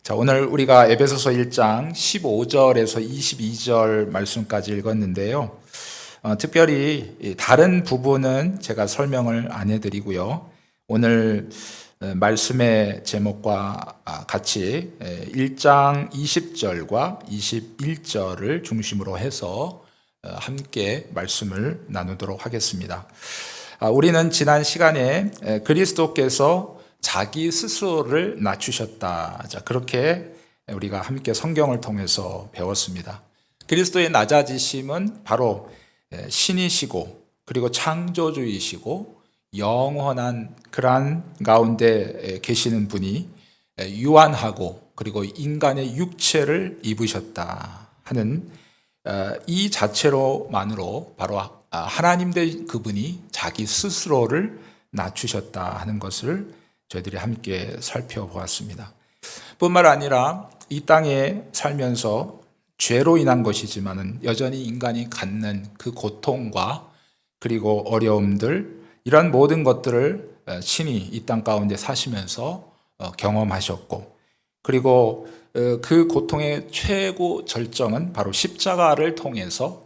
자, 오늘 우리가 에베소서 1장 15절에서 22절 말씀까지 읽었는데요. 특별히 다른 부분은 제가 설명을 안 해드리고요. 오늘 말씀의 제목과 같이 1장 20절과 21절을 중심으로 해서 함께 말씀을 나누도록 하겠습니다. 우리는 지난 시간에 그리스도께서 자기 스스로를 낮추셨다. 자, 그렇게 우리가 함께 성경을 통해서 배웠습니다. 그리스도의 낮아지심은 바로 신이시고 그리고 창조주이시고 영원한 그러한 가운데 계시는 분이 유한하고 그리고 인간의 육체를 입으셨다 하는 이 자체로만으로 바로 하나님 된 그분이 자기 스스로를 낮추셨다 하는 것을 저희들이 함께 살펴보았습니다. 뿐만 아니라 이 땅에 살면서 죄로 인한 것이지만은 여전히 인간이 갖는 그 고통과 그리고 어려움들, 이런 모든 것들을 신이 이 땅 가운데 사시면서 경험하셨고, 그리고 그 고통의 최고 절정은 바로 십자가를 통해서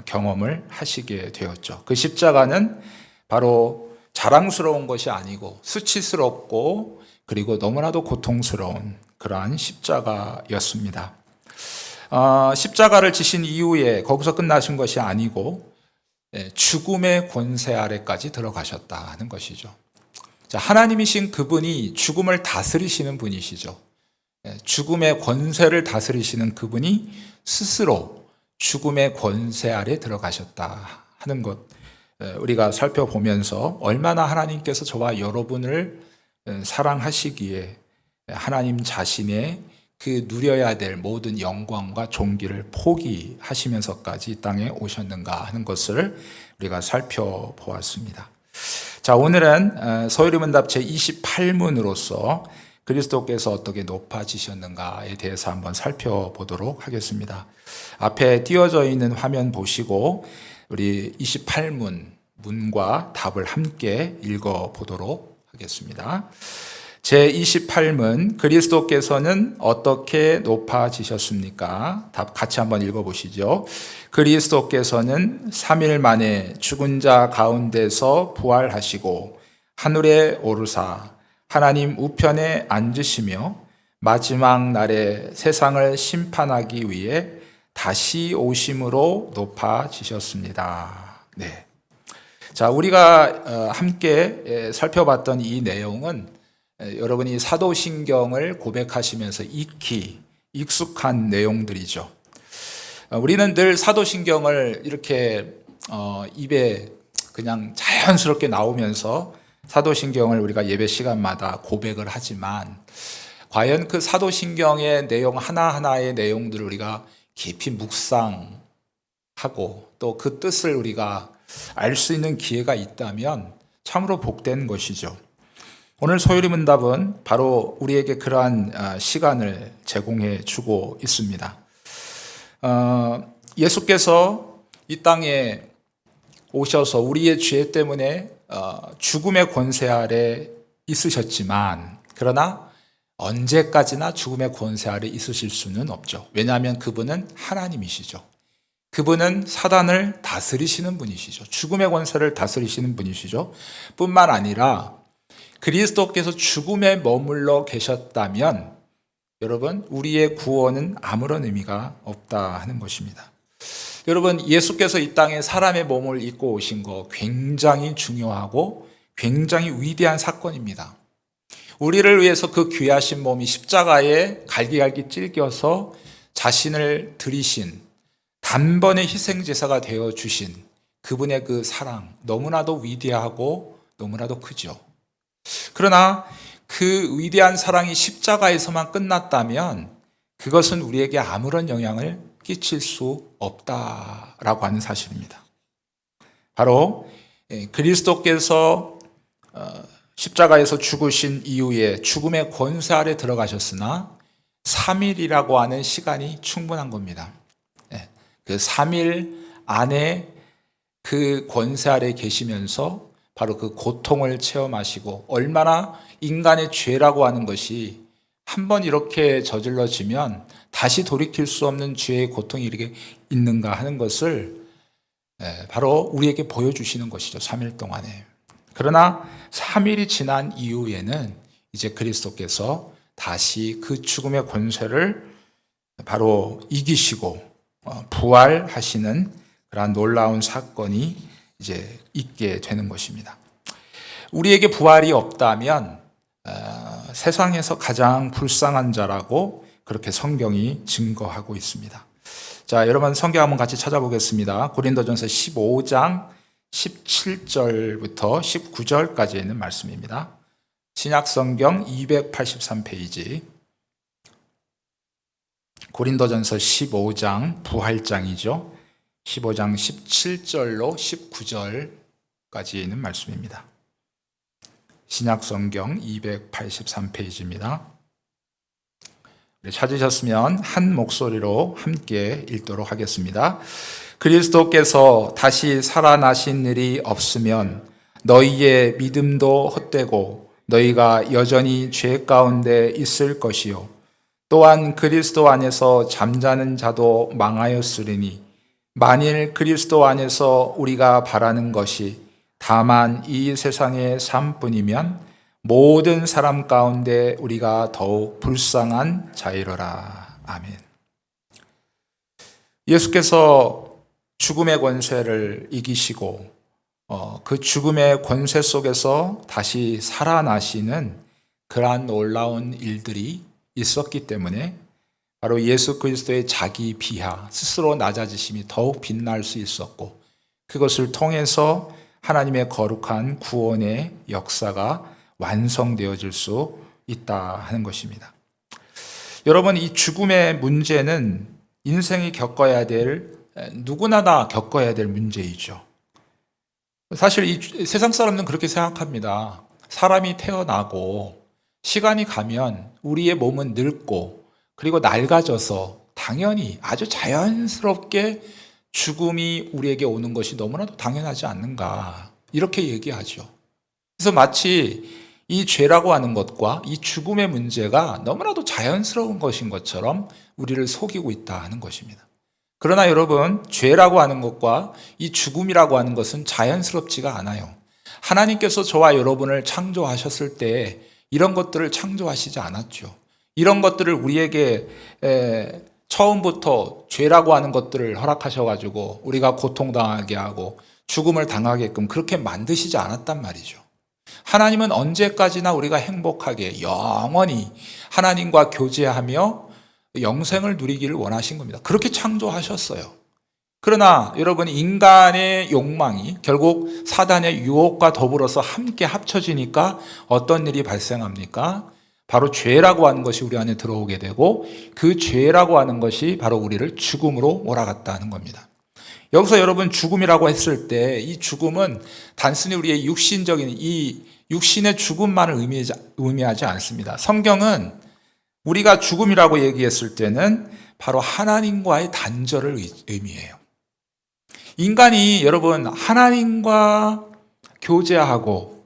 경험을 하시게 되었죠. 그 십자가는 바로 자랑스러운 것이 아니고 수치스럽고 그리고 너무나도 고통스러운 그러한 십자가였습니다. 십자가를 지신 이후에 거기서 끝나신 것이 아니고 죽음의 권세 아래까지 들어가셨다는 것이죠. 자, 하나님이신 그분이 죽음을 다스리시는 분이시죠. 죽음의 권세를 다스리시는 그분이 스스로 죽음의 권세 아래 들어가셨다 하는 것, 우리가 살펴보면서 얼마나 하나님께서 저와 여러분을 사랑하시기에 하나님 자신의 그 누려야 될 모든 영광과 존귀를 포기하시면서까지 이 땅에 오셨는가 하는 것을 우리가 살펴보았습니다. 자, 오늘은 서유리문답 제28문으로서 그리스도께서 어떻게 높아지셨는가에 대해서 한번 살펴보도록 하겠습니다. 앞에 띄어져 있는 화면 보시고 우리 28문, 문과 답을 함께 읽어보도록 하겠습니다. 제28문, 그리스도께서는 어떻게 높아지셨습니까? 답 같이 한번 읽어보시죠. 그리스도께서는 3일 만에 죽은 자 가운데서 부활하시고 하늘에 오르사 하나님 우편에 앉으시며 마지막 날에 세상을 심판하기 위해 다시 오심으로 높아지셨습니다. 네. 자, 우리가 함께 살펴봤던 이 내용은 여러분이 사도신경을 고백하시면서 익히 익숙한 내용들이죠. 우리는 늘 사도신경을 이렇게 입에 그냥 자연스럽게 나오면서 사도신경을 우리가 예배 시간마다 고백을 하지만 과연 그 사도신경의 내용 하나하나의 내용들을 우리가 깊이 묵상하고 또 그 뜻을 우리가 알 수 있는 기회가 있다면 참으로 복된 것이죠. 오늘 소유리문답은 바로 우리에게 그러한 시간을 제공해 주고 있습니다. 예수께서 이 땅에 오셔서 우리의 죄 때문에 죽음의 권세 아래 있으셨지만 그러나 언제까지나 죽음의 권세 아래 있으실 수는 없죠. 왜냐하면 그분은 하나님이시죠. 그분은 사단을 다스리시는 분이시죠. 죽음의 권세를 다스리시는 분이시죠. 뿐만 아니라 그리스도께서 죽음에 머물러 계셨다면 여러분, 우리의 구원은 아무런 의미가 없다 하는 것입니다. 여러분, 예수께서 이 땅에 사람의 몸을 입고 오신 거 굉장히 중요하고 굉장히 위대한 사건입니다. 우리를 위해서 그 귀하신 몸이 십자가에 갈기갈기 찔겨서 자신을 드리신 단번에 희생제사가 되어주신 그분의 그 사랑 너무나도 위대하고 너무나도 크죠. 그러나 그 위대한 사랑이 십자가에서만 끝났다면 그것은 우리에게 아무런 영향을 끼칠 수 없다라고 하는 사실입니다. 바로 그리스도께서 십자가에서 죽으신 이후에 죽음의 권세 아래 들어가셨으나 3일이라고 하는 시간이 충분한 겁니다. 그 3일 안에 그 권세 아래 계시면서 바로 그 고통을 체험하시고 얼마나 인간의 죄라고 하는 것이 한번 이렇게 저질러지면 다시 돌이킬 수 없는 죄의 고통이 이렇게 있는가 하는 것을 바로 우리에게 보여주시는 것이죠. 3일 동안에. 그러나 3일이 지난 이후에는 이제 그리스도께서 다시 그 죽음의 권세를 바로 이기시고 부활하시는 그러한 놀라운 사건이 이제 있게 되는 것입니다. 우리에게 부활이 없다면 세상에서 가장 불쌍한 자라고 그렇게 성경이 증거하고 있습니다. 자, 여러분 성경 한번 같이 찾아보겠습니다. 고린도전서 15장 17절부터 19절까지 있는 말씀입니다. 신약성경 283페이지 고린도전서 15장 부활장이죠. 15장 17절로 19절까지 있는 말씀입니다. 신약성경 283페이지입니다. 찾으셨으면 한 목소리로 함께 읽도록 하겠습니다. 그리스도께서 다시 살아나신 일이 없으면 너희의 믿음도 헛되고 너희가 여전히 죄 가운데 있을 것이요 또한 그리스도 안에서 잠자는 자도 망하였으리니 만일 그리스도 안에서 우리가 바라는 것이 다만 이 세상의 삶뿐이면 모든 사람 가운데 우리가 더욱 불쌍한 자이러라. 아멘. 예수께서 죽음의 권세를 이기시고 그 죽음의 권세 속에서 다시 살아나시는 그러한 놀라운 일들이 있었기 때문에 바로 예수 그리스도의 자기 비하, 스스로 낮아지심이 더욱 빛날 수 있었고 그것을 통해서 하나님의 거룩한 구원의 역사가 완성되어질 수 있다 하는 것입니다. 여러분, 이 죽음의 문제는 인생이 겪어야 될, 누구나 다 겪어야 될 문제이죠. 사실 이 세상 사람들은 그렇게 생각합니다. 사람이 태어나고 시간이 가면 우리의 몸은 늙고 그리고 낡아져서 당연히 아주 자연스럽게 죽음이 우리에게 오는 것이 너무나도 당연하지 않는가 이렇게 얘기하죠. 그래서 마치 이 죄라고 하는 것과 이 죽음의 문제가 너무나도 자연스러운 것인 것처럼 우리를 속이고 있다 하는 것입니다. 그러나 여러분, 죄라고 하는 것과 이 죽음이라고 하는 것은 자연스럽지가 않아요. 하나님께서 저와 여러분을 창조하셨을 때 이런 것들을 창조하시지 않았죠. 이런 것들을 우리에게 처음부터 죄라고 하는 것들을 허락하셔가지고 우리가 고통당하게 하고 죽음을 당하게끔 그렇게 만드시지 않았단 말이죠. 하나님은 언제까지나 우리가 행복하게 영원히 하나님과 교제하며 영생을 누리기를 원하신 겁니다. 그렇게 창조하셨어요. 그러나 여러분, 인간의 욕망이 결국 사단의 유혹과 더불어서 함께 합쳐지니까 어떤 일이 발생합니까? 바로 죄라고 하는 것이 우리 안에 들어오게 되고 그 죄라고 하는 것이 바로 우리를 죽음으로 몰아갔다는 겁니다. 여기서 여러분, 죽음이라고 했을 때 이 죽음은 단순히 우리의 육신적인 이 육신의 죽음만을 의미하지 않습니다. 성경은 우리가 죽음이라고 얘기했을 때는 바로 하나님과의 단절을 의미해요. 인간이 여러분 하나님과 교제하고,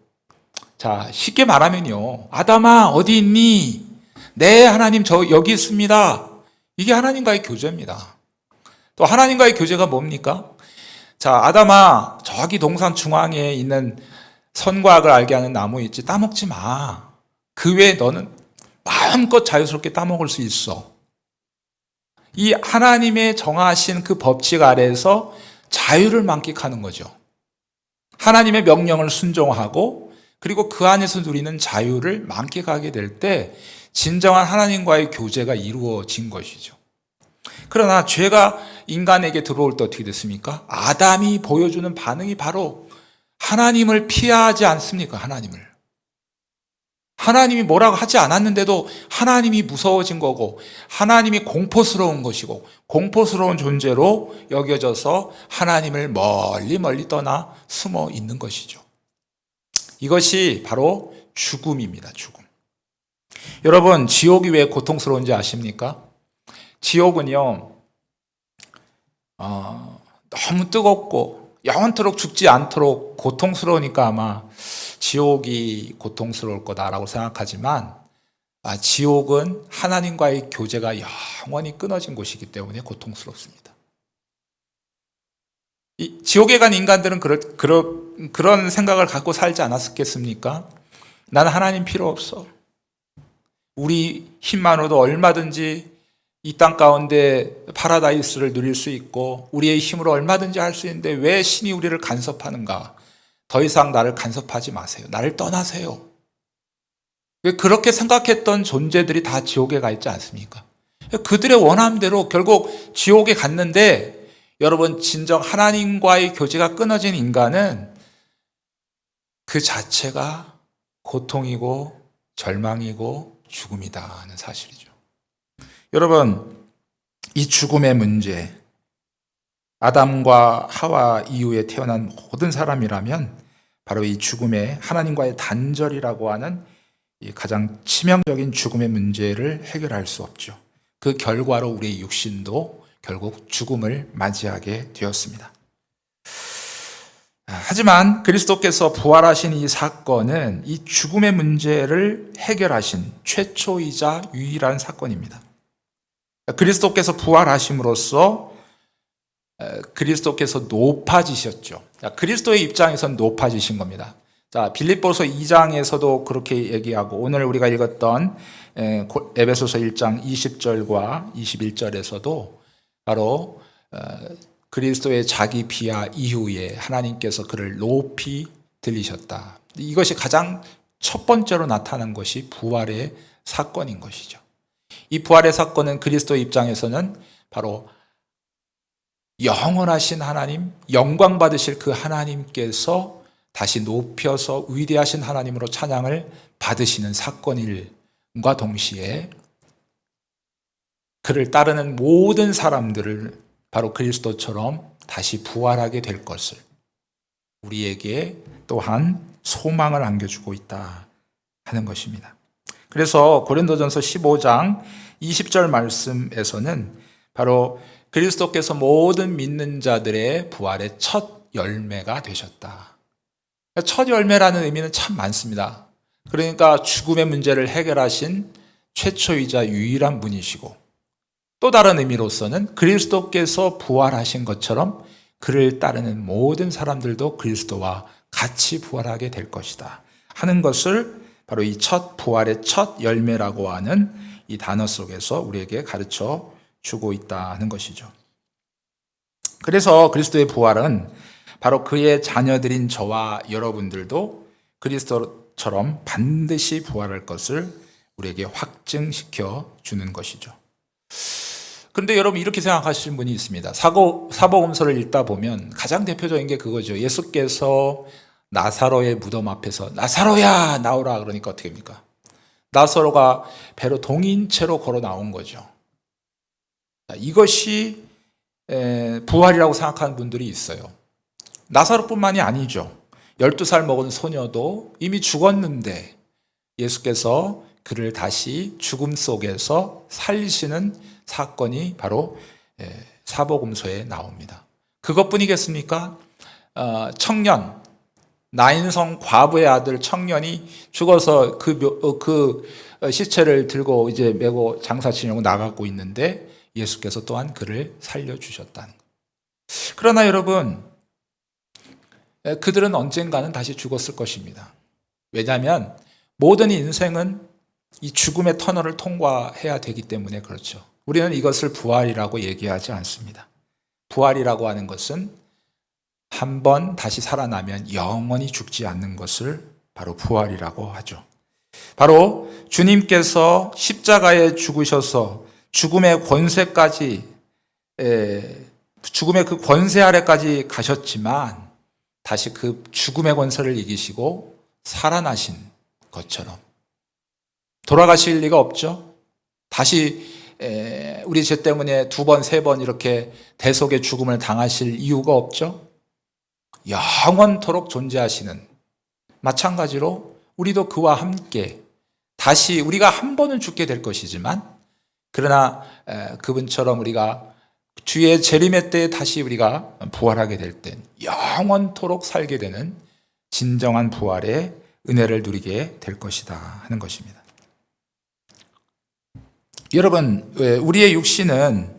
자, 쉽게 말하면요, 아담아 어디 있니? 네, 하나님 저 여기 있습니다. 이게 하나님과의 교제입니다. 또 하나님과의 교제가 뭡니까? 자, 아담아 저기 동산 중앙에 있는 선과 악을 알게 하는 나무 있지, 따먹지 마. 그 외에 너는 마음껏 자유스럽게 따먹을 수 있어. 이 하나님의 정하신 그 법칙 아래에서 자유를 만끽하는 거죠. 하나님의 명령을 순종하고 그리고 그 안에서 누리는 자유를 만끽하게 될 때 진정한 하나님과의 교제가 이루어진 것이죠. 그러나 죄가 인간에게 들어올 때 어떻게 됐습니까? 아담이 보여주는 반응이 바로 하나님을 피하지 않습니까? 하나님이 뭐라고 하지 않았는데도 하나님이 무서워진 거고 하나님이 공포스러운 것이고 공포스러운 존재로 여겨져서 하나님을 멀리 떠나 숨어 있는 것이죠. 이것이 바로 죽음입니다. 죽음. 여러분, 지옥이 왜 고통스러운지 아십니까? 지옥은요, 너무 뜨겁고 영원토록 죽지 않도록 고통스러우니까 아마 지옥이 고통스러울 거다라고 생각하지만 지옥은 하나님과의 교제가 영원히 끊어진 곳이기 때문에 고통스럽습니다. 이 지옥에 간 인간들은 그런 생각을 갖고 살지 않았겠습니까? 나는 하나님 필요 없어. 우리 힘만으로도 얼마든지 이 땅 가운데 파라다이스를 누릴 수 있고 우리의 힘으로 얼마든지 할 수 있는데 왜 신이 우리를 간섭하는가? 더 이상 나를 간섭하지 마세요. 나를 떠나세요. 왜 그렇게 생각했던 존재들이 다 지옥에 가 있지 않습니까? 그들의 원함대로 결국 지옥에 갔는데 여러분 진정 하나님과의 교제가 끊어진 인간은 그 자체가 고통이고 절망이고 죽음이다 하는 사실이죠. 여러분, 이 죽음의 문제, 아담과 하와 이후에 태어난 모든 사람이라면 바로 이 죽음의 하나님과의 단절이라고 하는 이 가장 치명적인 죽음의 문제를 해결할 수 없죠. 그 결과로 우리의 육신도 결국 죽음을 맞이하게 되었습니다. 하지만 그리스도께서 부활하신 이 사건은 이 죽음의 문제를 해결하신 최초이자 유일한 사건입니다. 그리스도께서 부활하심으로써 그리스도께서 높아지셨죠. 그리스도의 입장에서는 높아지신 겁니다. 자, 빌립보서 2장에서도 그렇게 얘기하고 오늘 우리가 읽었던 에베소서 1장 20절과 21절에서도 바로 그리스도의 자기 비하 이후에 하나님께서 그를 높이 들리셨다. 이것이 가장 첫 번째로 나타난 것이 부활의 사건인 것이죠. 이 부활의 사건은 그리스도의 입장에서는 바로 영원하신 하나님, 영광 받으실 그 하나님께서 다시 높여서 위대하신 하나님으로 찬양을 받으시는 사건일과 동시에 그를 따르는 모든 사람들을 바로 그리스도처럼 다시 부활하게 될 것을 우리에게 또한 소망을 안겨주고 있다 하는 것입니다. 그래서 고린도전서 15장 20절 말씀에서는 바로 그리스도께서 모든 믿는 자들의 부활의 첫 열매가 되셨다. 첫 열매라는 의미는 참 많습니다. 그러니까 죽음의 문제를 해결하신 최초이자 유일한 분이시고 또 다른 의미로서는 그리스도께서 부활하신 것처럼 그를 따르는 모든 사람들도 그리스도와 같이 부활하게 될 것이다 하는 것을 바로 이 첫 부활의 첫 열매라고 하는 이 단어 속에서 우리에게 가르쳐 주고 있다는 것이죠. 그래서 그리스도의 부활은 바로 그의 자녀들인 저와 여러분들도 그리스도처럼 반드시 부활할 것을 우리에게 확증시켜 주는 것이죠. 그런데 여러분 이렇게 생각하시는 분이 있습니다. 사복음서를 읽다 보면 가장 대표적인 게 그거죠. 예수께서 나사로의 무덤 앞에서 나사로야 나오라 그러니까 어떻게 합니까? 나사로가 배로 동인 채로 걸어 나온 거죠. 이것이 부활이라고 생각하는 분들이 있어요. 나사로뿐만이 아니죠. 12살 먹은 소녀도 이미 죽었는데 예수께서 그를 다시 죽음 속에서 살리시는 사건이 바로 사복음서에 나옵니다. 그것뿐이겠습니까? 청년, 나인성 과부의 아들 청년이 죽어서 그 시체를 들고 이제 메고 장사 치려고 나가고 있는데 예수께서 또한 그를 살려주셨다는 것. 그러나 여러분, 그들은 언젠가는 다시 죽었을 것입니다. 왜냐하면 모든 인생은 이 죽음의 터널을 통과해야 되기 때문에 그렇죠. 우리는 이것을 부활이라고 얘기하지 않습니다. 부활이라고 하는 것은 한 번 다시 살아나면 영원히 죽지 않는 것을 바로 부활이라고 하죠. 바로 주님께서 십자가에 죽으셔서 죽음의 권세까지, 죽음의 그 권세 아래까지 가셨지만 다시 그 죽음의 권세를 이기시고 살아나신 것처럼 돌아가실 리가 없죠. 다시 우리 죄 때문에 2번, 3번 이렇게 대속의 죽음을 당하실 이유가 없죠. 영원토록 존재하시는, 마찬가지로 우리도 그와 함께 다시 우리가 한 번은 죽게 될 것이지만 그러나 그분처럼 우리가 주의 재림의 때에 다시 우리가 부활하게 될 땐 영원토록 살게 되는 진정한 부활의 은혜를 누리게 될 것이다 하는 것입니다. 여러분, 우리의 육신은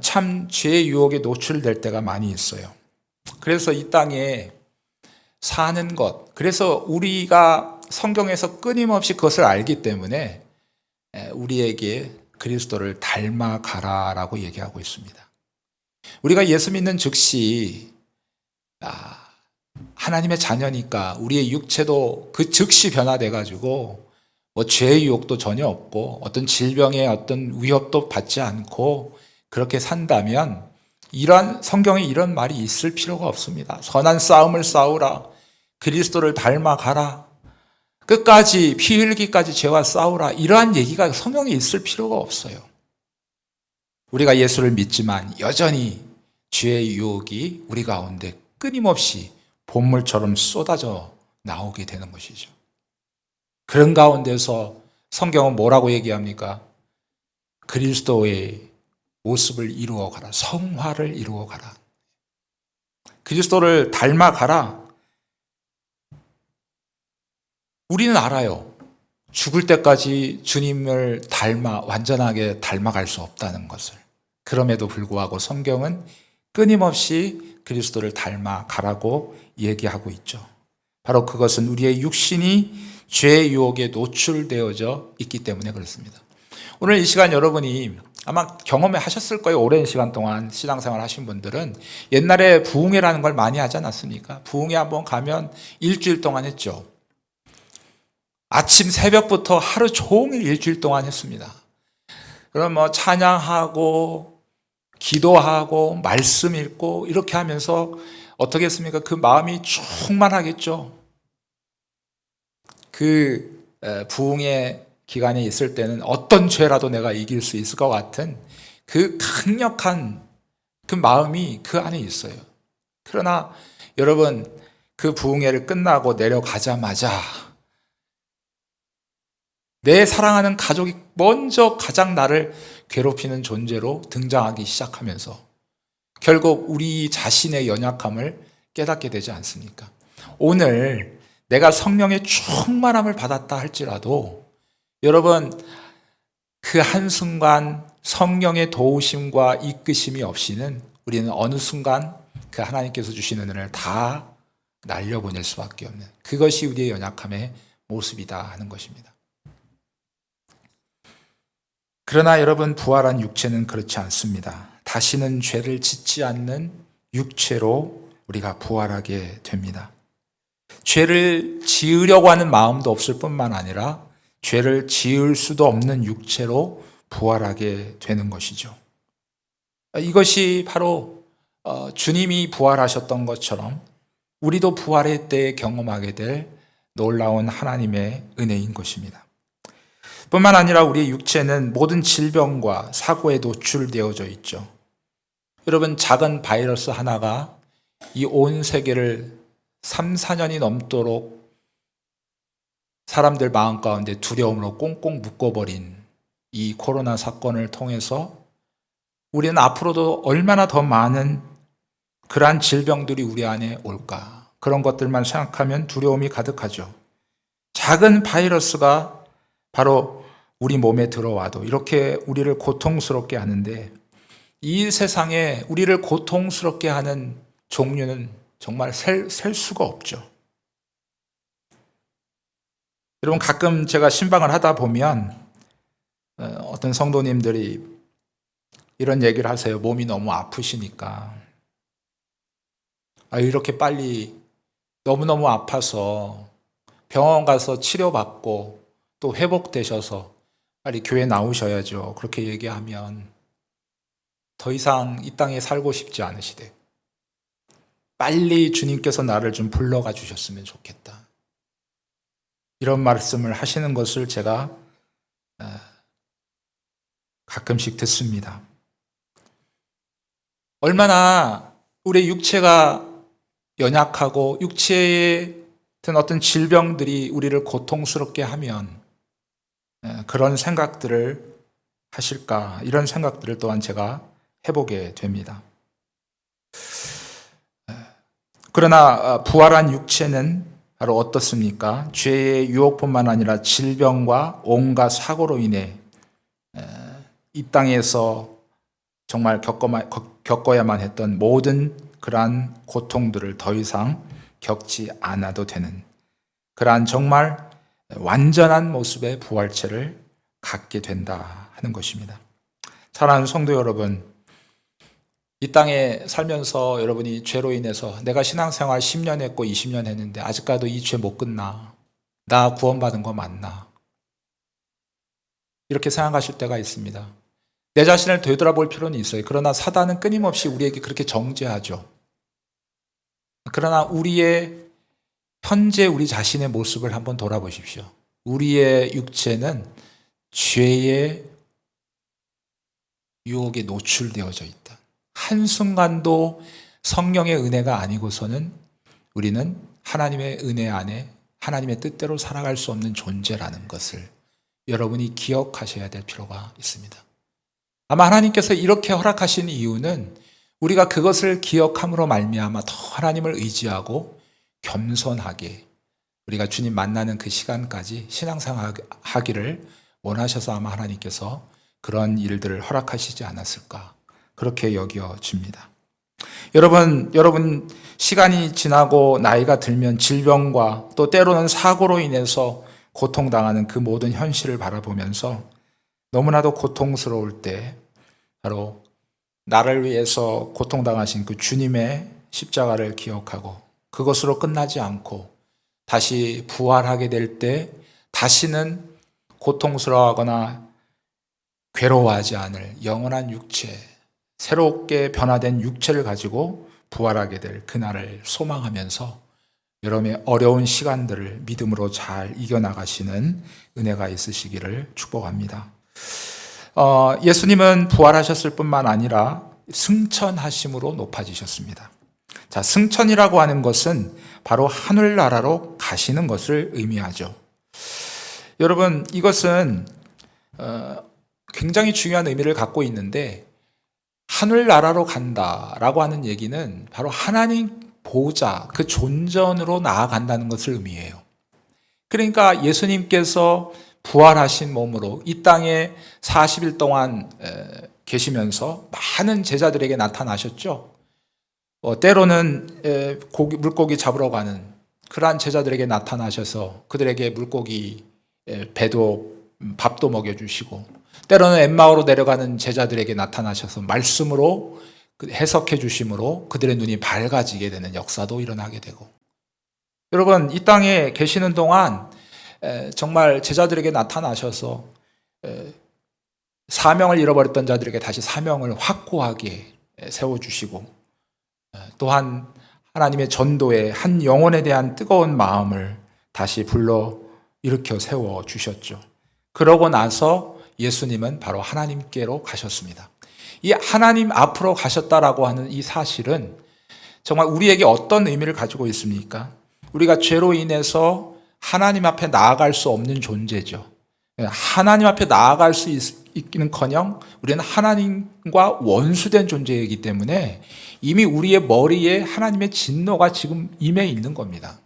참 죄의 유혹에 노출될 때가 많이 있어요. 그래서 이 땅에 사는 것, 그래서 우리가 성경에서 끊임없이 그것을 알기 때문에 우리에게 그리스도를 닮아가라라고 얘기하고 있습니다. 우리가 예수 믿는 즉시 하나님의 자녀니까 우리의 육체도 그 즉시 변화돼 가지고 뭐 죄의 유혹도 전혀 없고 어떤 질병의 어떤 위협도 받지 않고 그렇게 산다면 이런 성경에 이런 말이 있을 필요가 없습니다. 선한 싸움을 싸우라. 그리스도를 닮아가라. 끝까지 피 흘리기까지 죄와 싸우라. 이러한 얘기가 성경에 있을 필요가 없어요. 우리가 예수를 믿지만 여전히 죄의 유혹이 우리 가운데 끊임없이 본물처럼 쏟아져 나오게 되는 것이죠. 그런 가운데서 성경은 뭐라고 얘기합니까? 그리스도의 모습을 이루어 가라. 성화를 이루어 가라. 그리스도를 닮아가라. 우리는 알아요. 죽을 때까지 주님을 완전하게 닮아갈 수 없다는 것을. 그럼에도 불구하고 성경은 끊임없이 그리스도를 닮아가라고 얘기하고 있죠. 바로 그것은 우리의 육신이 죄의 유혹에 노출되어져 있기 때문에 그렇습니다. 오늘 이 시간 여러분이 아마 경험해 하셨을 거예요. 오랜 시간 동안 신앙생활 하신 분들은 옛날에 부흥회라는 걸 많이 하지 않았습니까? 부흥회 한번 가면 일주일 동안 했죠. 아침 새벽부터 하루 종일 일주일 동안 했습니다. 그럼 뭐 찬양하고 기도하고 말씀 읽고 이렇게 하면서 어떻게 했습니까? 그 마음이 충만하겠죠. 그 부흥의 기간에 있을 때는 어떤 죄라도 내가 이길 수 있을 것 같은 그 강력한 그 마음이 그 안에 있어요. 그러나 여러분, 그 부흥회를 끝나고 내려가자마자 내 사랑하는 가족이 먼저 가장 나를 괴롭히는 존재로 등장하기 시작하면서 결국 우리 자신의 연약함을 깨닫게 되지 않습니까? 오늘 내가 성령의 충만함을 받았다 할지라도 여러분, 그 한순간 성령의 도우심과 이끄심이 없이는 우리는 어느 순간 그 하나님께서 주시는 은혜를 다 날려보낼 수밖에 없는, 그것이 우리의 연약함의 모습이다 하는 것입니다. 그러나 여러분, 부활한 육체는 그렇지 않습니다. 다시는 죄를 짓지 않는 육체로 우리가 부활하게 됩니다. 죄를 지으려고 하는 마음도 없을 뿐만 아니라 죄를 지을 수도 없는 육체로 부활하게 되는 것이죠. 이것이 바로 주님이 부활하셨던 것처럼 우리도 부활의 때에 경험하게 될 놀라운 하나님의 은혜인 것입니다. 뿐만 아니라 우리의 육체는 모든 질병과 사고에 노출되어져 있죠. 여러분, 작은 바이러스 하나가 이 온 세계를 3, 4년이 넘도록 사람들 마음 가운데 두려움으로 꽁꽁 묶어버린 이 코로나 사건을 통해서 우리는 앞으로도 얼마나 더 많은 그러한 질병들이 우리 안에 올까, 그런 것들만 생각하면 두려움이 가득하죠. 작은 바이러스가 바로 우리 몸에 들어와도 이렇게 우리를 고통스럽게 하는데, 이 세상에 우리를 고통스럽게 하는 종류는 정말 셀 수가 없죠. 여러분, 가끔 제가 신방을 하다 보면 어떤 성도님들이 이런 얘기를 하세요. 몸이 너무 아프시니까, 이렇게 빨리 너무너무 아파서 병원 가서 치료받고 또 회복되셔서 빨리 교회 나오셔야죠. 그렇게 얘기하면 더 이상 이 땅에 살고 싶지 않으시대요. 빨리 주님께서 나를 좀 불러가 주셨으면 좋겠다. 이런 말씀을 하시는 것을 제가 가끔씩 듣습니다. 얼마나 우리 육체가 연약하고 육체의 어떤 질병들이 우리를 고통스럽게 하면 그런 생각들을 하실까, 이런 생각들을 또한 제가 해보게 됩니다. 그러나 부활한 육체는 바로 어떻습니까? 죄의 유혹뿐만 아니라 질병과 온갖 사고로 인해 이 땅에서 정말 겪어야만 했던 모든 그러한 고통들을 더 이상 겪지 않아도 되는 그러한 정말 완전한 모습의 부활체를 갖게 된다 하는 것입니다. 사랑하는 성도 여러분, 이 땅에 살면서 여러분이 죄로 인해서 내가 신앙생활 10년 했고 20년 했는데 아직까지도 이 죄 못 끝나, 나 구원받은 거 맞나, 이렇게 생각하실 때가 있습니다. 내 자신을 되돌아볼 필요는 있어요. 그러나 사단은 끊임없이 우리에게 그렇게 정죄하죠. 그러나 우리의 현재 우리 자신의 모습을 한번 돌아보십시오. 우리의 육체는 죄의 유혹에 노출되어져 있다. 한순간도 성령의 은혜가 아니고서는 우리는 하나님의 은혜 안에 하나님의 뜻대로 살아갈 수 없는 존재라는 것을 여러분이 기억하셔야 될 필요가 있습니다. 아마 하나님께서 이렇게 허락하신 이유는 우리가 그것을 기억함으로 말미암아 더 하나님을 의지하고 겸손하게 우리가 주님 만나는 그 시간까지 신앙생활하기를 원하셔서 아마 하나님께서 그런 일들을 허락하시지 않았을까, 그렇게 여겨집니다. 여러분 시간이 지나고 나이가 들면 질병과 또 때로는 사고로 인해서 고통당하는 그 모든 현실을 바라보면서 너무나도 고통스러울 때 바로 나를 위해서 고통당하신 그 주님의 십자가를 기억하고 그것으로 끝나지 않고 다시 부활하게 될 때 다시는 고통스러워하거나 괴로워하지 않을 영원한 육체, 새롭게 변화된 육체를 가지고 부활하게 될 그날을 소망하면서 여러분의 어려운 시간들을 믿음으로 잘 이겨나가시는 은혜가 있으시기를 축복합니다. 예수님은 부활하셨을 뿐만 아니라 승천하심으로 높아지셨습니다. 자, 승천이라고 하는 것은 바로 하늘나라로 가시는 것을 의미하죠. 여러분, 이것은 굉장히 중요한 의미를 갖고 있는데, 하늘나라로 간다라고 하는 얘기는 바로 하나님 보좌, 그 존전으로 나아간다는 것을 의미해요. 그러니까 예수님께서 부활하신 몸으로 이 땅에 40일 동안 계시면서 많은 제자들에게 나타나셨죠. 때로는 물고기 잡으러 가는 그러한 제자들에게 나타나셔서 그들에게 물고기 밥도 먹여주시고, 때로는 엠마오로 내려가는 제자들에게 나타나셔서 말씀으로 해석해 주심으로 그들의 눈이 밝아지게 되는 역사도 일어나게 되고, 여러분 이 땅에 계시는 동안 정말 제자들에게 나타나셔서 사명을 잃어버렸던 자들에게 다시 사명을 확고하게 세워주시고, 또한 하나님의 전도에 한 영혼에 대한 뜨거운 마음을 다시 불러 일으켜 세워주셨죠. 그러고 나서 예수님은 바로 하나님께로 가셨습니다. 이 하나님 앞으로 가셨다라고 하는 이 사실은 정말 우리에게 어떤 의미를 가지고 있습니까? 우리가 죄로 인해서 하나님 앞에 나아갈 수 없는 존재죠. 하나님 앞에 나아갈 수 있기는커녕 우리는 하나님과 원수된 존재이기 때문에 이미 우리의 머리에 하나님의 진노가 지금 임해 있는 겁니다.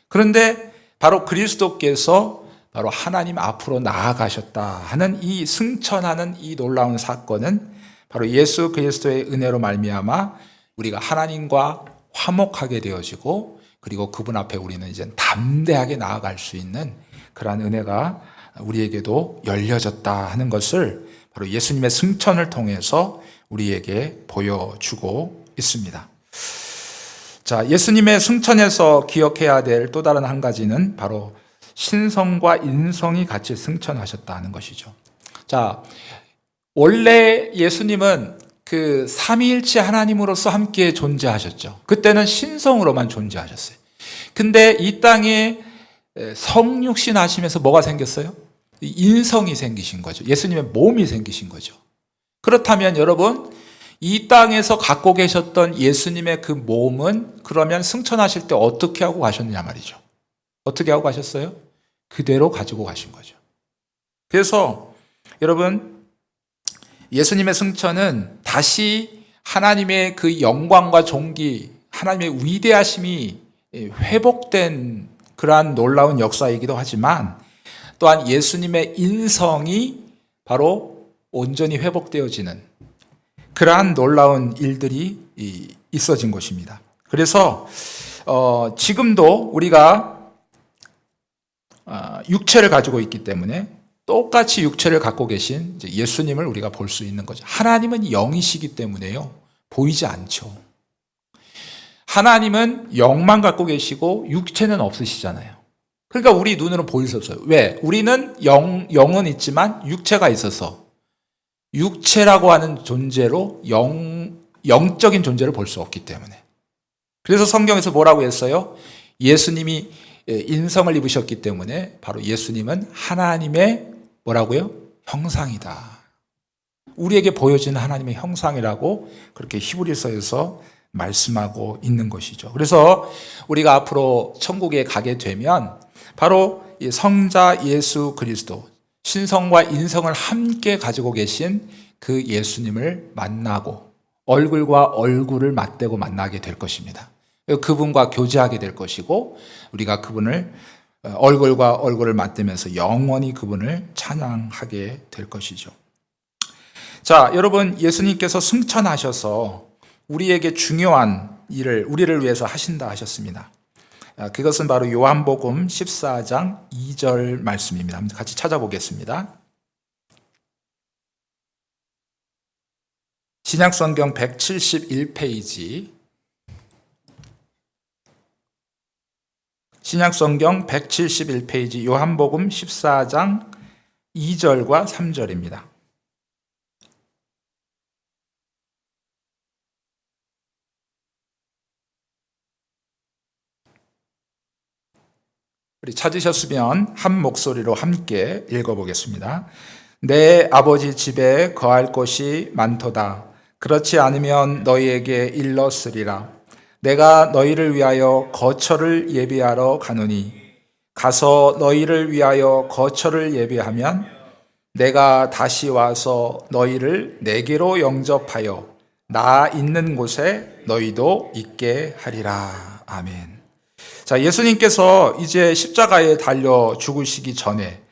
그런데 바로 그리스도께서 바로 하나님 앞으로 나아가셨다 하는 이 승천하는 이 놀라운 사건은 바로 예수 그리스도의 은혜로 말미암아 우리가 하나님과 화목하게 되어지고, 그리고 그분 앞에 우리는 이제 담대하게 나아갈 수 있는 그러한 은혜가 우리에게도 열려졌다 하는 것을 바로 예수님의 승천을 통해서 우리에게 보여주고 있습니다. 자, 예수님의 승천에서 기억해야 될 또 다른 한 가지는 바로 신성과 인성이 같이 승천하셨다는 것이죠. 자, 원래 예수님은 그 삼위일체 하나님으로서 함께 존재하셨죠. 그때는 신성으로만 존재하셨어요. 근데 이 땅에 성육신 하시면서 뭐가 생겼어요? 인성이 생기신 거죠. 예수님의 몸이 생기신 거죠. 그렇다면 여러분, 이 땅에서 갖고 계셨던 예수님의 그 몸은 그러면 승천하실 때 어떻게 하고 가셨느냐 말이죠. 어떻게 하고 가셨어요? 그대로 가지고 가신 거죠. 그래서 여러분, 예수님의 승천은 다시 하나님의 그 영광과 존귀, 하나님의 위대하심이 회복된 그러한 놀라운 역사이기도 하지만, 또한 예수님의 인성이 바로 온전히 회복되어지는 그러한 놀라운 일들이 있어진 것입니다. 그래서 지금도 우리가 육체를 가지고 있기 때문에 똑같이 육체를 갖고 계신 예수님을 우리가 볼 수 있는 거죠. 하나님은 영이시기 때문에요, 보이지 않죠. 하나님은 영만 갖고 계시고 육체는 없으시잖아요. 그러니까 우리 눈으로 보일 수 없어요. 왜? 우리는 영은 있지만 육체가 있어서 육체라고 하는 존재로 영적인 존재를 볼 수 없기 때문에. 그래서 성경에서 뭐라고 했어요? 예수님이 인성을 입으셨기 때문에 바로 예수님은 하나님의 뭐라고요? 형상이다. 우리에게 보여지는 하나님의 형상이라고 그렇게 히브리서에서 말씀하고 있는 것이죠. 그래서 우리가 앞으로 천국에 가게 되면 바로 이 성자 예수 그리스도, 신성과 인성을 함께 가지고 계신 그 예수님을 만나고 얼굴과 얼굴을 맞대고 만나게 될 것입니다. 그분과 교제하게 될 것이고 우리가 그분을 얼굴과 얼굴을 맞대면서 영원히 그분을 찬양하게 될 것이죠. 자, 여러분, 예수님께서 승천하셔서 우리에게 중요한 일을 우리를 위해서 하신다 하셨습니다. 그것은 바로 요한복음 14장 2절 말씀입니다. 같이 찾아보겠습니다. 신약성경 171페이지, 신약성경 171페이지 요한복음 14장 2절과 3절입니다. 우리 찾으셨으면 한 목소리로 함께 읽어보겠습니다. 내 아버지 집에 거할 곳이 많도다. 그렇지 않으면 너희에게 일렀으리라. 내가 너희를 위하여 거처를 예비하러 가노니 가서 너희를 위하여 거처를 예비하면 내가 다시 와서 너희를 내게로 영접하여 나 있는 곳에 너희도 있게 하리라. 아멘. 자, 예수님께서 이제 십자가에 달려 죽으시기 전에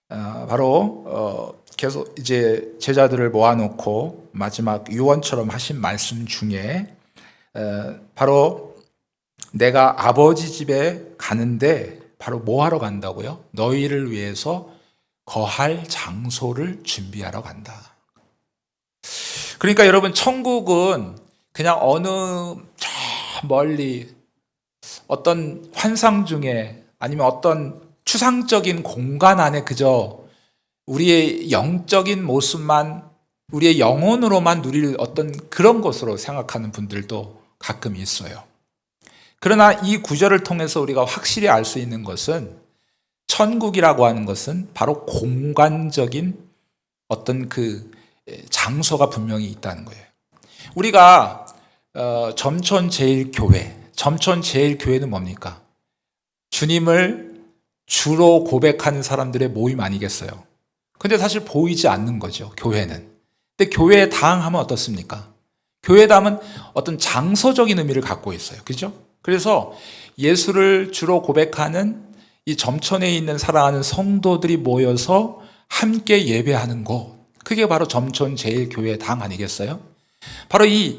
바로 계속 이제 제자들을 모아놓고 마지막 유언처럼 하신 말씀 중에 바로 내가 아버지 집에 가는데 바로 뭐 하러 간다고요? 너희를 위해서 거할 장소를 준비하러 간다. 그러니까 여러분, 천국은 그냥 어느 저 멀리 어떤 환상 중에 아니면 어떤 추상적인 공간 안에 그저 우리의 영적인 모습만, 우리의 영혼으로만 누릴 어떤 그런 것으로 생각하는 분들도 가끔 있어요. 그러나 이 구절을 통해서 우리가 확실히 알 수 있는 것은 천국이라고 하는 것은 바로 공간적인 어떤 그 장소가 분명히 있다는 거예요. 우리가 점촌제일교회는 뭡니까? 주님을 주로 고백하는 사람들의 모임 아니겠어요? 근데 사실 보이지 않는 거죠, 교회는. 근데 교회에 당하면 어떻습니까? 교회에 담은 어떤 장소적인 의미를 갖고 있어요. 그죠? 그래서 예수를 주로 고백하는 이 점촌에 있는 사랑하는 성도들이 모여서 함께 예배하는 곳, 그게 바로 점촌제일교회 당 아니겠어요? 바로 이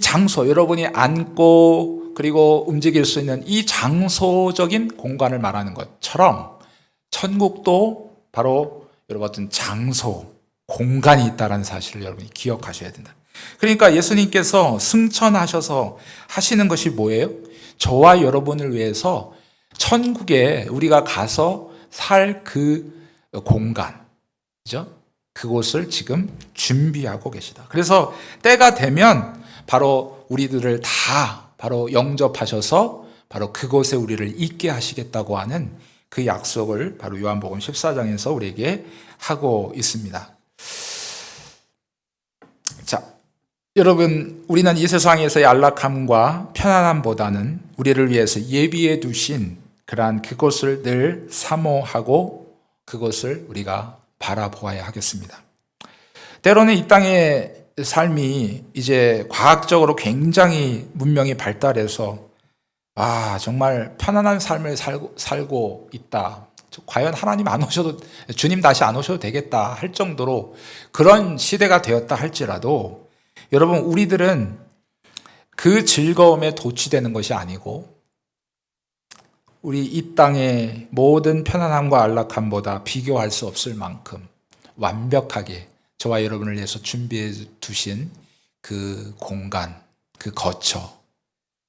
장소, 여러분이 앉고 그리고 움직일 수 있는 이 장소적인 공간을 말하는 것처럼 천국도 바로 여러분 어떤 장소, 공간이 있다는 사실을 여러분이 기억하셔야 된다. 그러니까 예수님께서 승천하셔서 하시는 것이 뭐예요? 저와 여러분을 위해서 천국에 우리가 가서 살 그 공간, 그죠? 그곳을 지금 준비하고 계시다. 그래서 때가 되면 바로 우리들을 다 바로 영접하셔서 바로 그곳에 우리를 있게 하시겠다고 하는 그 약속을 바로 요한복음 14장에서 우리에게 하고 있습니다. 자, 여러분, 우리는 이 세상에서의 안락함과 편안함보다는 우리를 위해서 예비해 두신 그러한 그곳을 늘 사모하고 그곳을 우리가 바라보아야 하겠습니다. 때로는 이 땅의 삶이 이제 과학적으로 굉장히 문명이 발달해서 정말 편안한 삶을 살고 있다. 과연 하나님 안 오셔도, 주님 다시 안 오셔도 되겠다 할 정도로 그런 시대가 되었다 할지라도 여러분, 우리들은 그 즐거움에 도취되는 것이 아니고 우리 이 땅의 모든 편안함과 안락함보다 비교할 수 없을 만큼 완벽하게 저와 여러분을 위해서 준비해 두신 그 공간, 그 거처,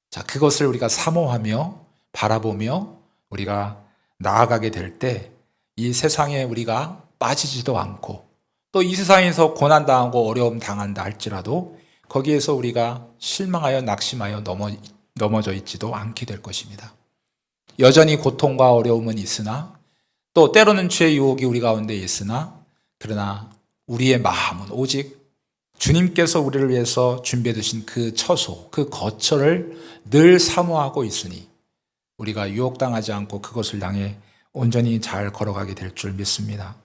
자, 그것을 우리가 사모하며 바라보며 우리가 나아가게 될 때 이 세상에 우리가 빠지지도 않고 또 이 세상에서 고난당하고 어려움 당한다 할지라도 거기에서 우리가 실망하여 낙심하여 넘어져 있지도 않게 될 것입니다. 여전히 고통과 어려움은 있으나 또 때로는 죄의 유혹이 우리 가운데 있으나 그러나 우리의 마음은 오직 주님께서 우리를 위해서 준비해 두신 그 처소, 그 거처를 늘 사모하고 있으니 우리가 유혹당하지 않고 그것을 향해 온전히 잘 걸어가게 될 줄 믿습니다.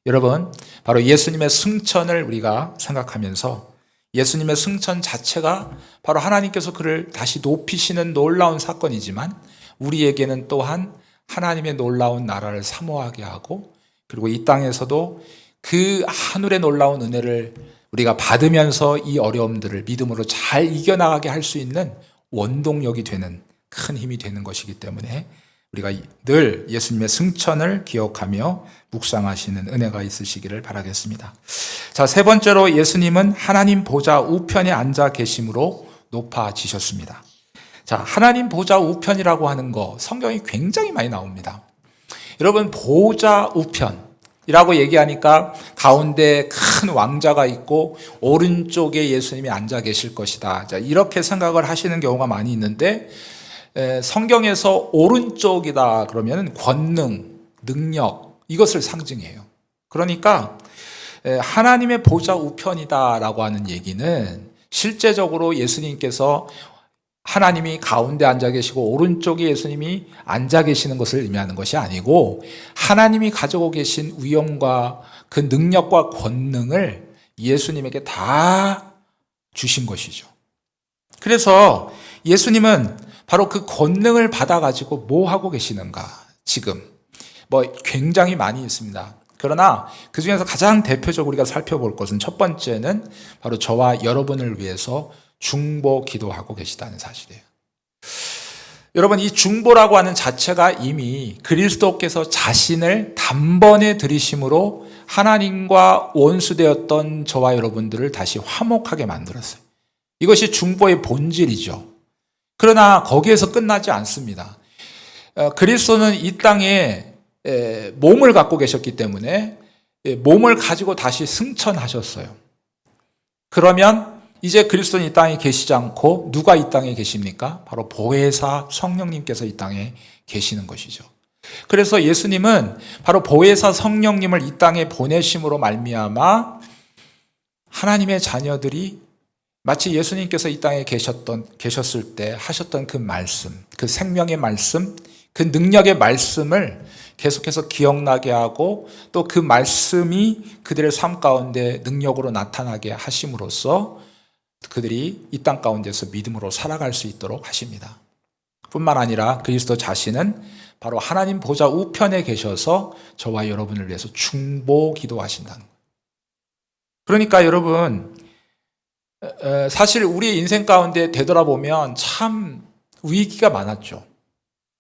여러분, 바로 예수님의 승천을 우리가 생각하면서 예수님의 승천 자체가 바로 하나님께서 그를 다시 높이시는 놀라운 사건이지만 우리에게는 또한 하나님의 놀라운 나라를 사모하게 하고 그리고 이 땅에서도 그 하늘의 놀라운 은혜를 우리가 받으면서 이 어려움들을 믿음으로 잘 이겨나가게 할 수 있는 원동력이 되는 큰 힘이 되는 것이기 때문에 우리가 늘 예수님의 승천을 기억하며 묵상하시는 은혜가 있으시기를 바라겠습니다. 자, 세 번째로 예수님은 하나님 보좌 우편에 앉아 계심으로 높아지셨습니다. 자, 하나님 보좌 우편이라고 하는 거 성경이 굉장히 많이 나옵니다. 여러분, 보좌 우편이라고 얘기하니까 가운데 큰 왕자가 있고 오른쪽에 예수님이 앉아 계실 것이다. 자, 이렇게 생각을 하시는 경우가 많이 있는데 성경에서 오른쪽이다 그러면 권능, 능력 이것을 상징해요. 그러니까 하나님의 보좌 우편이다라고 하는 얘기는 실제적으로 예수님께서 하나님이 가운데 앉아 계시고 오른쪽에 예수님이 앉아 계시는 것을 의미하는 것이 아니고 하나님이 가지고 계신 위엄과 그 능력과 권능을 예수님에게 다 주신 것이죠. 그래서 예수님은 바로 그 권능을 받아가지고 뭐 하고 계시는가? 지금 굉장히 많이 있습니다. 그러나 그 중에서 가장 대표적으로 우리가 살펴볼 것은 첫 번째는 바로 저와 여러분을 위해서 중보 기도하고 계시다는 사실이에요. 여러분, 이 중보라고 하는 자체가 이미 그리스도께서 자신을 단번에 들이심으로 하나님과 원수되었던 저와 여러분들을 다시 화목하게 만들었어요. 이것이 중보의 본질이죠. 그러나 거기에서 끝나지 않습니다. 그리스도는 이 땅에 몸을 갖고 계셨기 때문에 몸을 가지고 다시 승천하셨어요. 그러면 이제 그리스도는 이 땅에 계시지 않고 누가 이 땅에 계십니까? 바로 보혜사 성령님께서 이 땅에 계시는 것이죠. 그래서 예수님은 바로 보혜사 성령님을 이 땅에 보내심으로 말미암아 하나님의 자녀들이 마치 예수님께서 이 땅에 계셨을 때 하셨던 그 말씀, 그 생명의 말씀, 그 능력의 말씀을 계속해서 기억나게 하고 또 그 말씀이 그들의 삶 가운데 능력으로 나타나게 하심으로써 그들이 이 땅 가운데서 믿음으로 살아갈 수 있도록 하십니다. 뿐만 아니라 그리스도 자신은 바로 하나님 보좌 우편에 계셔서 저와 여러분을 위해서 중보 기도하신다는 거예요. 그러니까 여러분, 사실 우리 인생 가운데 되돌아보면 참 위기가 많았죠.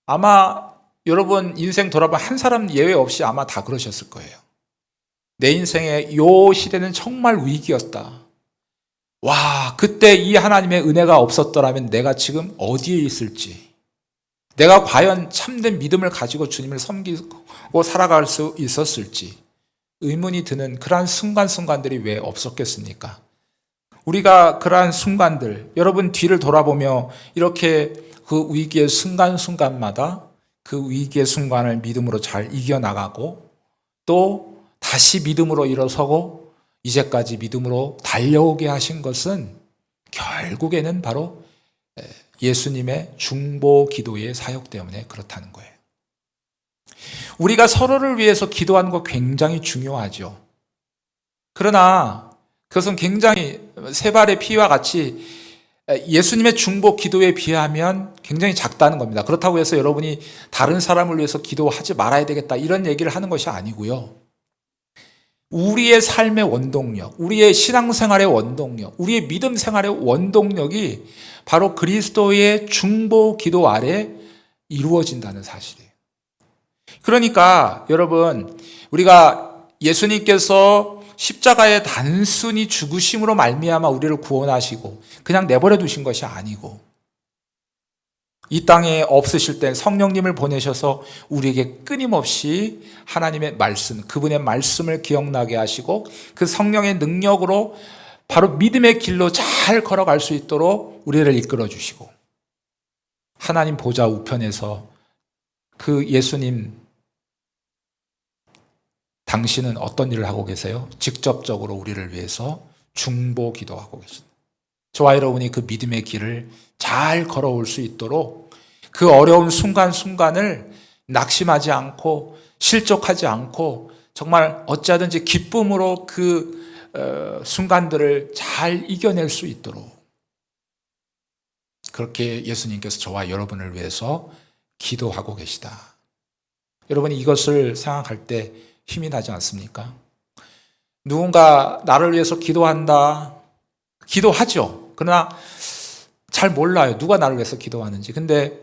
아마 여러분 인생 돌아보면 한 사람 예외 없이 아마 다 그러셨을 거예요. 내 인생의 요 시대는 정말 위기였다. 와, 그때 이 하나님의 은혜가 없었더라면 내가 지금 어디에 있을지, 내가 과연 참된 믿음을 가지고 주님을 섬기고 살아갈 수 있었을지 의문이 드는 그러한 순간순간들이 왜 없었겠습니까? 우리가 그러한 순간들, 여러분 뒤를 돌아보며 이렇게 그 위기의 순간순간마다 그 위기의 순간을 믿음으로 잘 이겨나가고 또 다시 믿음으로 일어서고 이제까지 믿음으로 달려오게 하신 것은 결국에는 바로 예수님의 중보 기도의 사역 때문에 그렇다는 거예요. 우리가 서로를 위해서 기도하는 거 굉장히 중요하죠. 그러나 그것은 굉장히 세 발의 피와 같이 예수님의 중보 기도에 비하면 굉장히 작다는 겁니다. 그렇다고 해서 여러분이 다른 사람을 위해서 기도하지 말아야 되겠다 이런 얘기를 하는 것이 아니고요. 우리의 삶의 원동력, 우리의 신앙생활의 원동력, 우리의 믿음 생활의 원동력이 바로 그리스도의 중보 기도 아래 이루어진다는 사실이에요. 그러니까 여러분, 우리가 예수님께서 십자가에 단순히 죽으심으로 말미암아 우리를 구원하시고 그냥 내버려 두신 것이 아니고 이 땅에 없으실 때 성령님을 보내셔서 우리에게 끊임없이 하나님의 말씀, 그분의 말씀을 기억나게 하시고 그 성령의 능력으로 바로 믿음의 길로 잘 걸어갈 수 있도록 우리를 이끌어 주시고 하나님 보좌 우편에서 그 예수님 당신은 어떤 일을 하고 계세요? 직접적으로 우리를 위해서 중보 기도하고 계십니다. 저와 여러분이 그 믿음의 길을 잘 걸어올 수 있도록 그 어려운 순간순간을 낙심하지 않고 실족하지 않고 정말 어찌하든지 기쁨으로 그 순간들을 잘 이겨낼 수 있도록 그렇게 예수님께서 저와 여러분을 위해서 기도하고 계시다. 여러분이 이것을 생각할 때 힘이 나지 않습니까? 누군가 나를 위해서 기도한다. 기도하죠. 그러나 잘 몰라요. 누가 나를 위해서 기도하는지. 근데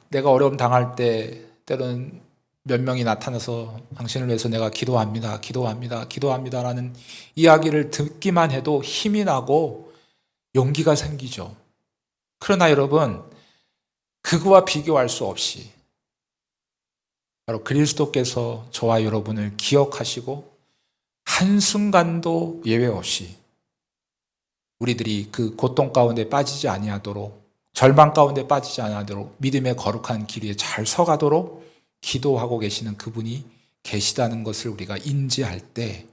내가 어려움 당할 때 때로는 몇 명이 나타나서 당신을 위해서 내가 기도합니다. 기도합니다. 기도합니다라는 이야기를 듣기만 해도 힘이 나고 용기가 생기죠. 그러나 여러분, 그거와 비교할 수 없이 바로 그리스도께서 저와 여러분을 기억하시고 한순간도 예외 없이 우리들이 그 고통 가운데 빠지지 아니하도록 절망 가운데 빠지지 않도록 믿음의 거룩한 길 위에 잘 서가도록 기도하고 계시는 그분이 계시다는 것을 우리가 인지할 때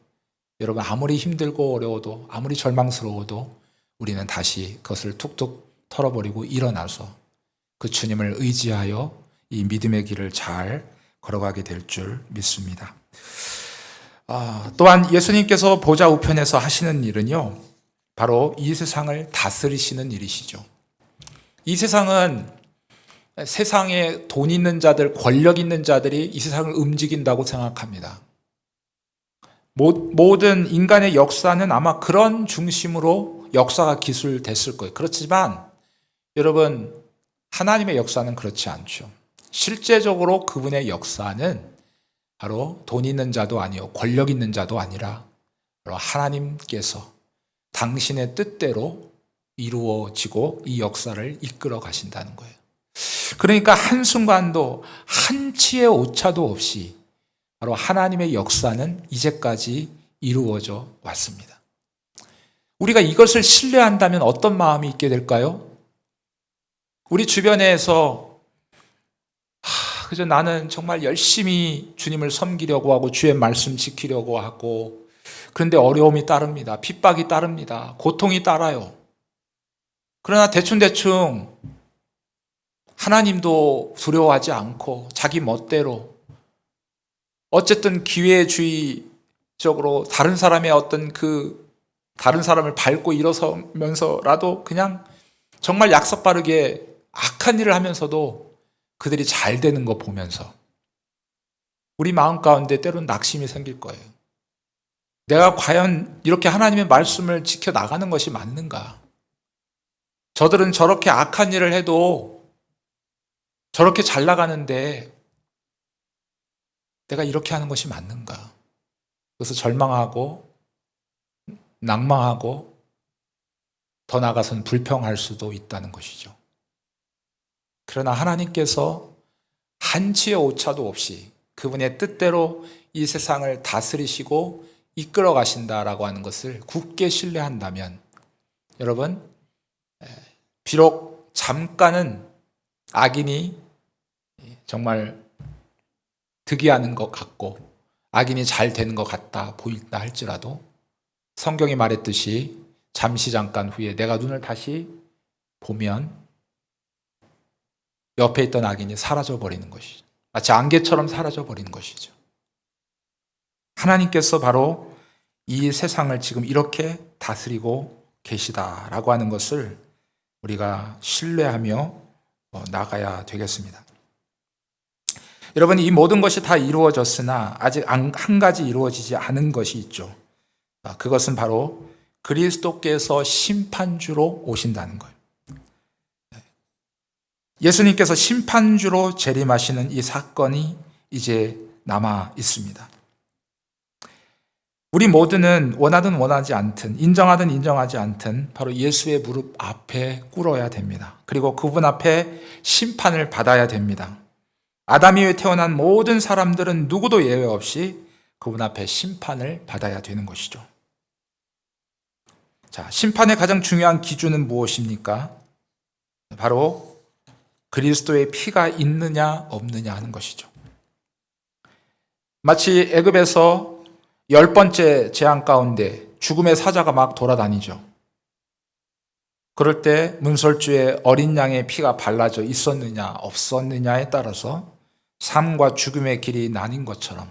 여러분 아무리 힘들고 어려워도 아무리 절망스러워도 우리는 다시 그것을 툭툭 털어버리고 일어나서 그 주님을 의지하여 이 믿음의 길을 잘 걸어가게 될 줄 믿습니다. 또한 예수님께서 보좌 우편에서 하시는 일은요, 바로 이 세상을 다스리시는 일이시죠. 이 세상은 세상에 돈 있는 자들, 권력 있는 자들이 이 세상을 움직인다고 생각합니다. 모든 인간의 역사는 아마 그런 중심으로 역사가 기술됐을 거예요. 그렇지만 여러분, 하나님의 역사는 그렇지 않죠. 실제적으로 그분의 역사는 바로 돈 있는 자도 아니요 권력 있는 자도 아니라 바로 하나님께서 당신의 뜻대로 이루어지고 이 역사를 이끌어 가신다는 거예요. 그러니까 한순간도 한치의 오차도 없이 바로 하나님의 역사는 이제까지 이루어져 왔습니다. 우리가 이것을 신뢰한다면 어떤 마음이 있게 될까요? 우리 주변에서 그저 나는 정말 열심히 주님을 섬기려고 하고 주의 말씀 지키려고 하고 그런데 어려움이 따릅니다. 핍박이 따릅니다. 고통이 따라요. 그러나 대충대충 하나님도 두려워하지 않고 자기 멋대로 어쨌든 기회주의적으로 다른 사람의 어떤 다른 사람을 밟고 일어서면서라도 그냥 정말 약삭 빠르게 악한 일을 하면서도 그들이 잘 되는 거 보면서 우리 마음 가운데 때로는 낙심이 생길 거예요. 내가 과연 이렇게 하나님의 말씀을 지켜나가는 것이 맞는가? 저들은 저렇게 악한 일을 해도 저렇게 잘 나가는데 내가 이렇게 하는 것이 맞는가? 그래서 절망하고 낭망하고 더 나아가서는 불평할 수도 있다는 것이죠. 그러나 하나님께서 한치의 오차도 없이 그분의 뜻대로 이 세상을 다스리시고 이끌어 가신다라고 하는 것을 굳게 신뢰한다면 여러분, 비록 잠깐은 악인이 정말 득이하는 것 같고 악인이 잘 되는 것 같다 보인다 할지라도 성경이 말했듯이 잠시 잠깐 후에 내가 눈을 다시 보면 옆에 있던 악인이 사라져버리는 것이죠. 마치 안개처럼 사라져버리는 것이죠. 하나님께서 바로 이 세상을 지금 이렇게 다스리고 계시다라고 하는 것을 우리가 신뢰하며 나가야 되겠습니다. 여러분, 이 모든 것이 다 이루어졌으나 아직 한 가지 이루어지지 않은 것이 있죠. 그것은 바로 그리스도께서 심판주로 오신다는 거예요. 예수님께서 심판주로 재림하시는 이 사건이 이제 남아 있습니다. 우리 모두는 원하든 원하지 않든, 인정하든 인정하지 않든 바로 예수의 무릎 앞에 꿇어야 됩니다. 그리고 그분 앞에 심판을 받아야 됩니다. 아담 이후에 태어난 모든 사람들은 누구도 예외 없이 그분 앞에 심판을 받아야 되는 것이죠. 자, 심판의 가장 중요한 기준은 무엇입니까? 바로 그리스도의 피가 있느냐 없느냐 하는 것이죠. 마치 애굽에서 10번째 재앙 가운데 죽음의 사자가 막 돌아다니죠. 그럴 때 문설주에 어린 양의 피가 발라져 있었느냐 없었느냐에 따라서 삶과 죽음의 길이 나뉜 것처럼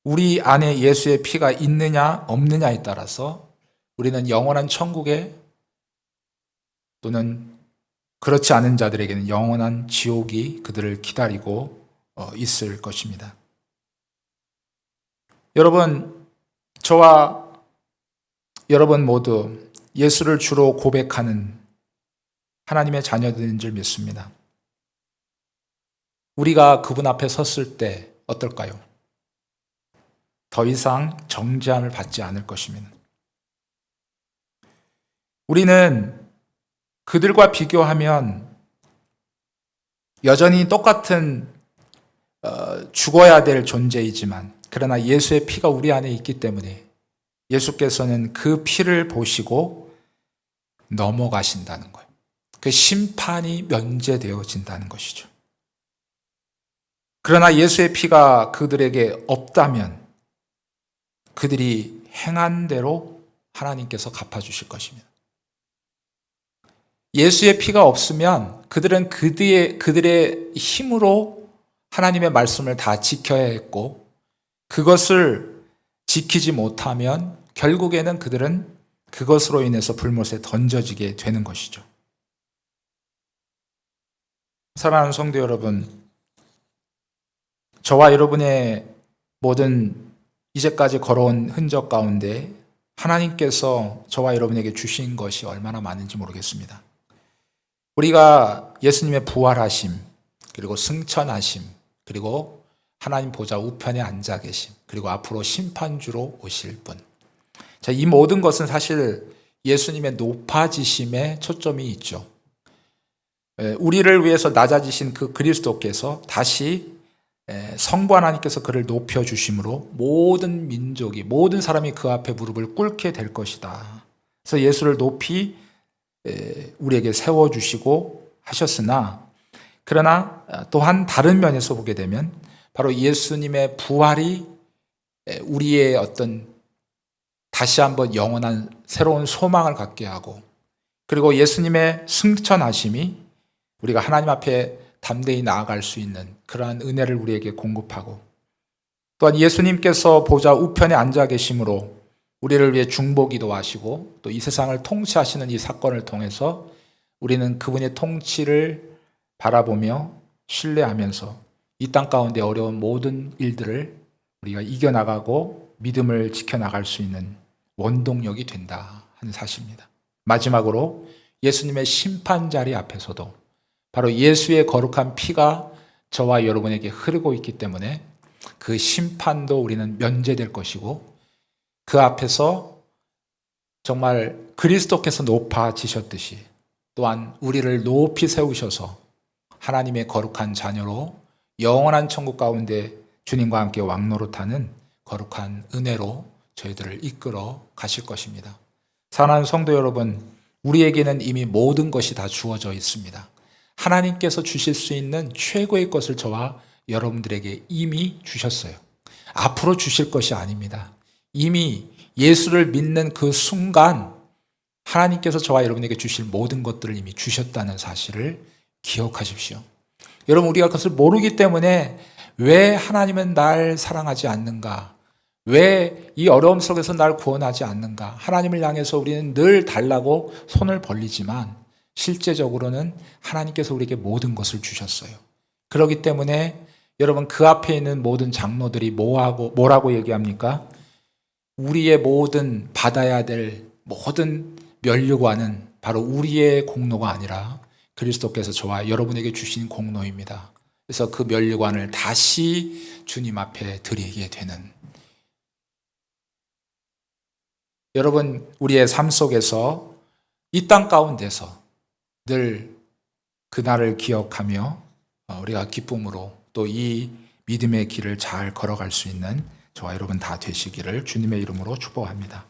우리 안에 예수의 피가 있느냐 없느냐에 따라서 우리는 영원한 천국에 또는 그렇지 않은 자들에게는 영원한 지옥이 그들을 기다리고 있을 것입니다. 여러분, 저와 여러분 모두 예수를 주로 고백하는 하나님의 자녀들인 줄 믿습니다. 우리가 그분 앞에 섰을 때 어떨까요? 더 이상 정죄함을 받지 않을 것입니다. 우리는 그들과 비교하면 여전히 똑같은 죽어야 될 존재이지만 그러나 예수의 피가 우리 안에 있기 때문에 예수께서는 그 피를 보시고 넘어가신다는 거예요. 그 심판이 면제되어진다는 것이죠. 그러나 예수의 피가 그들에게 없다면 그들이 행한 대로 하나님께서 갚아주실 것입니다. 예수의 피가 없으면 그들은 그들의 힘으로 하나님의 말씀을 다 지켜야 했고 그것을 지키지 못하면 결국에는 그들은 그것으로 인해서 불못에 던져지게 되는 것이죠. 사랑하는 성도 여러분, 저와 여러분의 모든 이제까지 걸어온 흔적 가운데 하나님께서 저와 여러분에게 주신 것이 얼마나 많은지 모르겠습니다. 우리가 예수님의 부활하심, 그리고 승천하심, 그리고 하나님 보좌 우편에 앉아 계심, 그리고 앞으로 심판주로 오실 분. 자, 이 모든 것은 사실 예수님의 높아지심에 초점이 있죠. 우리를 위해서 낮아지신 그 그리스도께서 다시 성부 하나님께서 그를 높여주심으로 모든 민족이, 모든 사람이 그 앞에 무릎을 꿇게 될 것이다. 그래서 예수를 높이 우리에게 세워주시고 하셨으나, 그러나 또한 다른 면에서 보게 되면 바로 예수님의 부활이 우리의 어떤 다시 한번 영원한 새로운 소망을 갖게 하고, 그리고 예수님의 승천하심이 우리가 하나님 앞에 담대히 나아갈 수 있는 그러한 은혜를 우리에게 공급하고, 또한 예수님께서 보좌 우편에 앉아 계심으로 우리를 위해 중보기도 하시고 또 이 세상을 통치하시는 이 사건을 통해서 우리는 그분의 통치를 바라보며 신뢰하면서 이 땅 가운데 어려운 모든 일들을 우리가 이겨나가고 믿음을 지켜나갈 수 있는 원동력이 된다 하는 사실입니다. 마지막으로 예수님의 심판자리 앞에서도 바로 예수의 거룩한 피가 저와 여러분에게 흐르고 있기 때문에 그 심판도 우리는 면제될 것이고, 그 앞에서 정말 그리스도께서 높아지셨듯이 또한 우리를 높이 세우셔서 하나님의 거룩한 자녀로 영원한 천국 가운데 주님과 함께 왕노릇하는 거룩한 은혜로 저희들을 이끌어 가실 것입니다. 사랑하는 성도 여러분, 우리에게는 이미 모든 것이 다 주어져 있습니다. 하나님께서 주실 수 있는 최고의 것을 저와 여러분들에게 이미 주셨어요. 앞으로 주실 것이 아닙니다. 이미 예수를 믿는 그 순간 하나님께서 저와 여러분에게 주실 모든 것들을 이미 주셨다는 사실을 기억하십시오. 여러분, 우리가 그것을 모르기 때문에 왜 하나님은 날 사랑하지 않는가? 왜 이 어려움 속에서 날 구원하지 않는가? 하나님을 향해서 우리는 늘 달라고 손을 벌리지만 실제적으로는 하나님께서 우리에게 모든 것을 주셨어요. 그렇기 때문에 여러분 그 앞에 있는 모든 장로들이 뭐라고 얘기합니까? 우리의 모든 받아야 될 모든 면류관은 바로 우리의 공로가 아니라 그리스도께서 저와 여러분에게 주신 공로입니다. 그래서 그 면류관을 다시 주님 앞에 드리게 되는, 여러분 우리의 삶 속에서 이 땅 가운데서 늘 그날을 기억하며 우리가 기쁨으로 또 이 믿음의 길을 잘 걸어갈 수 있는 저와 여러분 다 되시기를 주님의 이름으로 축복합니다.